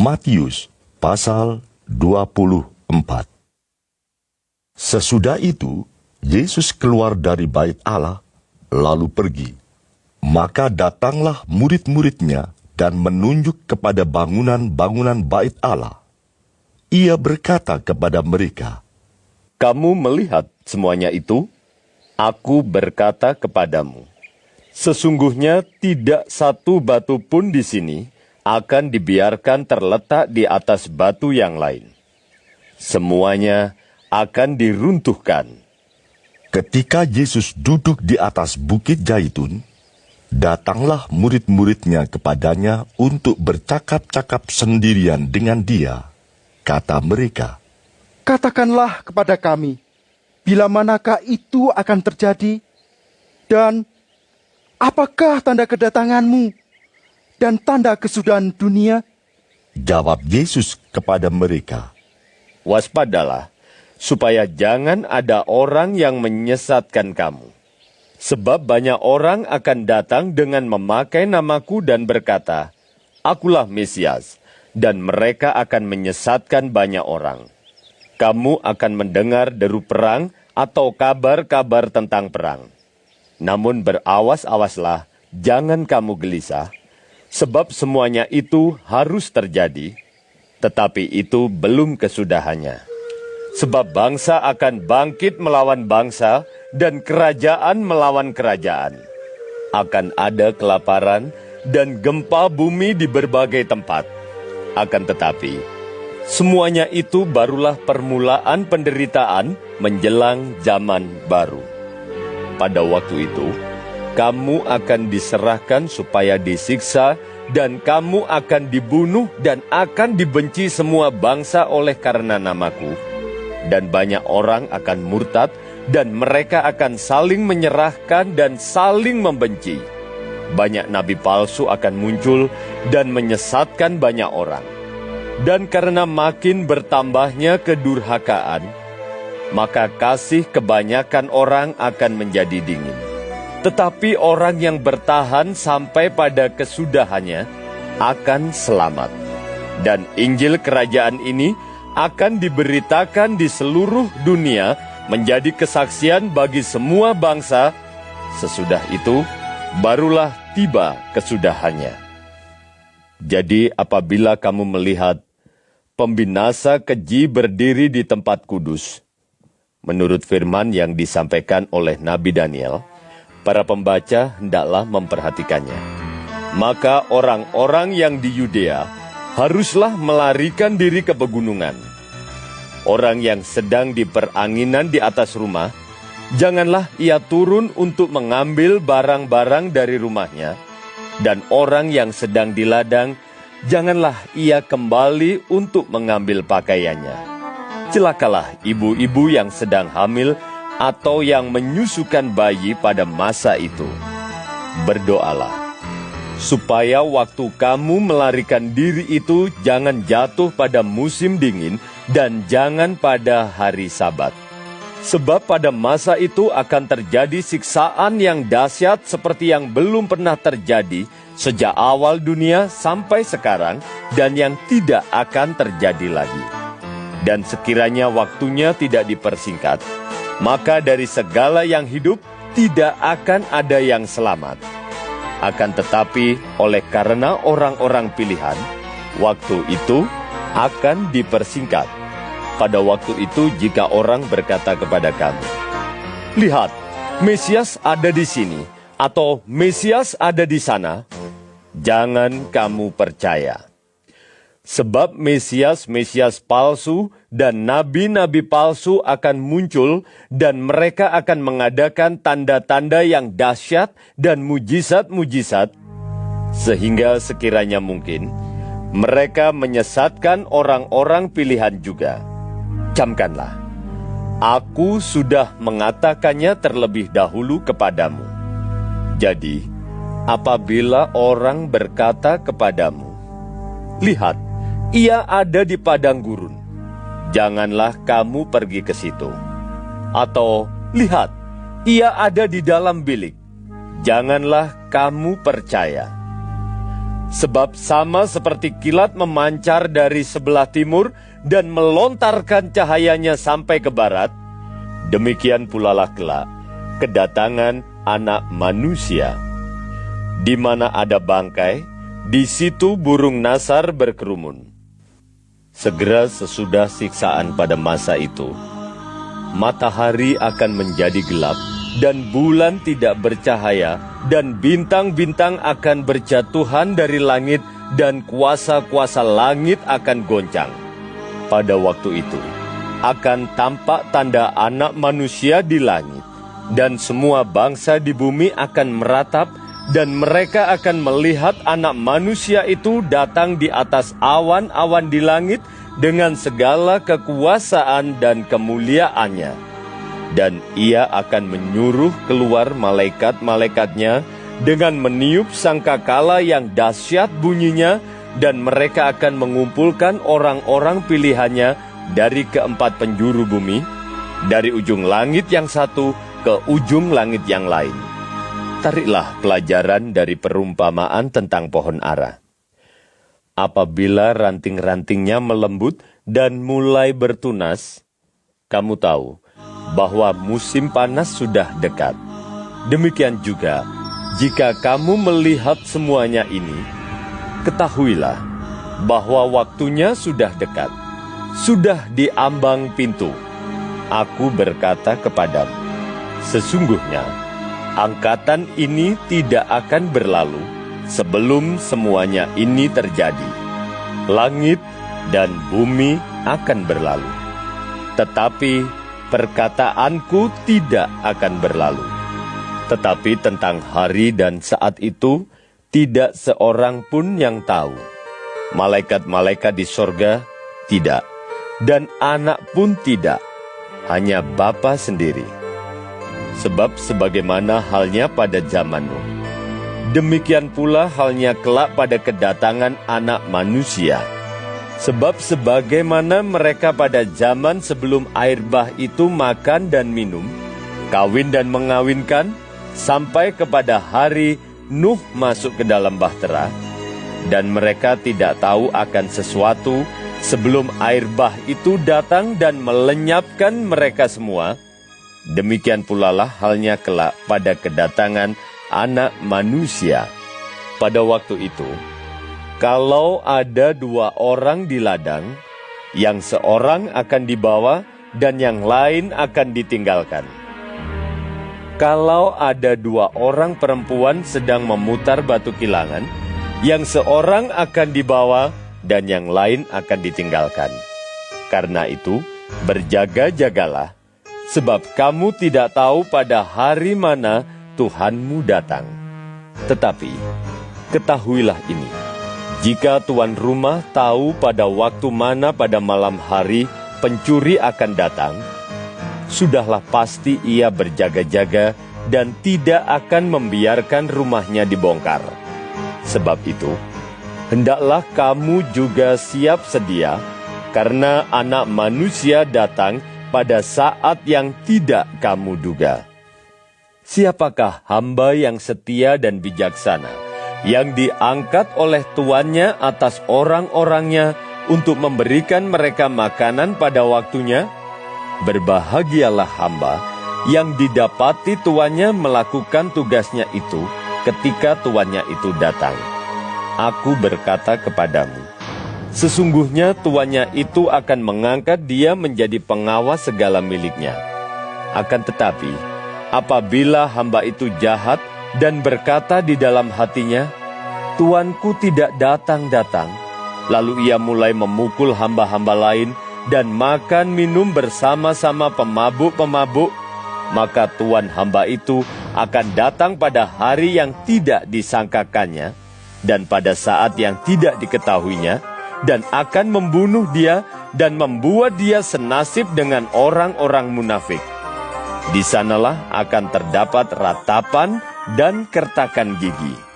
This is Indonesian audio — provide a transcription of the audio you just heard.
Matius pasal 24. Sesudah itu, Yesus keluar dari bait Allah, lalu pergi. Maka datanglah murid-muridnya dan menunjuk kepada bangunan-bangunan bait Allah. Ia berkata kepada mereka, "Kamu melihat semuanya itu? Aku berkata kepadamu, sesungguhnya tidak satu batu pun di sini akan dibiarkan terletak di atas batu yang lain. Semuanya akan diruntuhkan." Ketika Yesus duduk di atas bukit Zaitun, datanglah murid-muridnya kepadanya untuk bercakap-cakap sendirian dengan dia. Kata mereka, "Katakanlah kepada kami, bila manakah itu akan terjadi? Dan apakah tanda kedatanganmu dan tanda kesudahan dunia?" Jawab Yesus kepada mereka, Waspadalah, supaya jangan ada orang yang menyesatkan kamu. Sebab banyak orang akan datang dengan memakai namaku dan berkata, "Akulah Mesias," dan mereka akan menyesatkan banyak orang. Kamu akan mendengar deru perang atau kabar-kabar tentang perang. Namun berawas-awaslah, jangan kamu gelisah, sebab semuanya itu harus terjadi, tetapi itu belum kesudahannya. Sebab bangsa akan bangkit melawan bangsa, dan kerajaan melawan kerajaan. Akan ada kelaparan dan gempa bumi di berbagai tempat. Akan tetapi, semuanya itu barulah permulaan penderitaan menjelang zaman baru. Pada waktu itu, kamu akan diserahkan supaya disiksa, dan kamu akan dibunuh dan akan dibenci semua bangsa oleh karena namaku. Dan banyak orang akan murtad, dan mereka akan saling menyerahkan dan saling membenci. Banyak nabi palsu akan muncul dan menyesatkan banyak orang. Dan karena makin bertambahnya kedurhakaan, maka kasih kebanyakan orang akan menjadi dingin. Tetapi orang yang bertahan sampai pada kesudahannya akan selamat. Dan Injil kerajaan ini akan diberitakan di seluruh dunia menjadi kesaksian bagi semua bangsa. Sesudah itu, barulah tiba kesudahannya. Jadi apabila kamu melihat pembinasa keji berdiri di tempat kudus, menurut firman yang disampaikan oleh Nabi Daniel, para pembaca hendaklah memperhatikannya. Maka orang-orang yang di Yudea haruslah melarikan diri ke pegunungan. Orang yang sedang di peranginan di atas rumah, janganlah ia turun untuk mengambil barang-barang dari rumahnya. Dan orang yang sedang di ladang, janganlah ia kembali untuk mengambil pakaiannya. Celakalah ibu-ibu yang sedang hamil atau yang menyusukan bayi pada masa itu. Berdoalah, supaya waktu kamu melarikan diri itu jangan jatuh pada musim dingin dan jangan pada hari Sabat. Sebab pada masa itu akan terjadi siksaan yang dahsyat seperti yang belum pernah terjadi sejak awal dunia sampai sekarang, dan yang tidak akan terjadi lagi. Dan sekiranya waktunya tidak dipersingkat, maka dari segala yang hidup tidak akan ada yang selamat. Akan tetapi oleh karena orang-orang pilihan, waktu itu akan dipersingkat. Pada waktu itu jika orang berkata kepada kamu, "Lihat, Mesias ada di sini," atau "Mesias ada di sana," jangan kamu percaya. Sebab Mesias-Mesias palsu dan nabi-nabi palsu akan muncul, dan mereka akan mengadakan tanda-tanda yang dahsyat dan mujizat-mujizat, sehingga sekiranya mungkin mereka menyesatkan orang-orang pilihan juga. Camkanlah, aku sudah mengatakannya terlebih dahulu kepadamu. Jadi, apabila orang berkata kepadamu, "Lihat, ia ada di padang gurun," janganlah kamu pergi ke situ. Atau, "Lihat, ia ada di dalam bilik," janganlah kamu percaya. Sebab sama seperti kilat memancar dari sebelah timur dan melontarkan cahayanya sampai ke barat, demikian pula lah kelak kedatangan Anak Manusia. Di mana ada bangkai, di situ burung nasar berkerumun. Segera sesudah siksaan pada masa itu, matahari akan menjadi gelap, dan bulan tidak bercahaya, dan bintang-bintang akan berjatuhan dari langit, dan kuasa-kuasa langit akan goncang. Pada waktu itu, akan tampak tanda Anak Manusia di langit, dan semua bangsa di bumi akan meratap, dan mereka akan melihat Anak Manusia itu datang di atas awan-awan di langit dengan segala kekuasaan dan kemuliaannya. Dan ia akan menyuruh keluar malaikat-malaikatnya dengan meniup sangkakala yang dahsyat bunyinya, dan mereka akan mengumpulkan orang-orang pilihannya dari keempat penjuru bumi, dari ujung langit yang satu ke ujung langit yang lain. Tariklah pelajaran dari perumpamaan tentang pohon ara. Apabila ranting-rantingnya melembut dan mulai bertunas, kamu tahu bahwa musim panas sudah dekat. Demikian juga, jika kamu melihat semuanya ini, ketahuilah bahwa waktunya sudah dekat, sudah di ambang pintu. Aku berkata kepadamu, sesungguhnya angkatan ini tidak akan berlalu sebelum semuanya ini terjadi. Langit dan bumi akan berlalu, tetapi perkataanku tidak akan berlalu. Tetapi tentang hari dan saat itu, tidak seorang pun yang tahu. Malaikat-malaikat di sorga tidak, dan anak pun tidak, hanya Bapa sendiri. Sebab sebagaimana halnya pada zaman Nuh, demikian pula halnya kelak pada kedatangan Anak Manusia. Sebab sebagaimana mereka pada zaman sebelum air bah itu makan dan minum, kawin dan mengawinkan, sampai kepada hari Nuh masuk ke dalam bahtera, dan mereka tidak tahu akan sesuatu sebelum air bah itu datang dan melenyapkan mereka semua, demikian pula lah halnya kelak pada kedatangan Anak Manusia. Pada waktu itu, kalau ada 2 orang di ladang, yang seorang akan dibawa dan yang lain akan ditinggalkan. Kalau ada 2 orang perempuan sedang memutar batu kilangan, yang seorang akan dibawa dan yang lain akan ditinggalkan. Karena itu, berjaga-jagalah, sebab kamu tidak tahu pada hari mana Tuhanmu datang. Tetapi, ketahuilah ini, jika tuan rumah tahu pada waktu mana pada malam hari pencuri akan datang, sudahlah pasti ia berjaga-jaga dan tidak akan membiarkan rumahnya dibongkar. Sebab itu, hendaklah kamu juga siap sedia, karena Anak Manusia datang pada saat yang tidak kamu duga. Siapakah hamba yang setia dan bijaksana, yang diangkat oleh tuannya atas orang-orangnya untuk memberikan mereka makanan pada waktunya? Berbahagialah hamba yang didapati tuannya melakukan tugasnya itu ketika tuannya itu datang. Aku berkata kepadamu, sesungguhnya tuannya itu akan mengangkat dia menjadi pengawas segala miliknya. Akan tetapi, apabila hamba itu jahat dan berkata di dalam hatinya, Tuanku tidak datang-datang, lalu ia mulai memukul hamba-hamba lain dan makan minum bersama-sama pemabuk-pemabuk, maka tuan hamba itu akan datang pada hari yang tidak disangkakannya dan pada saat yang tidak diketahuinya, dan akan membunuh dia dan membuat dia senasib dengan orang-orang munafik. Di sanalah akan terdapat ratapan dan kertakan gigi.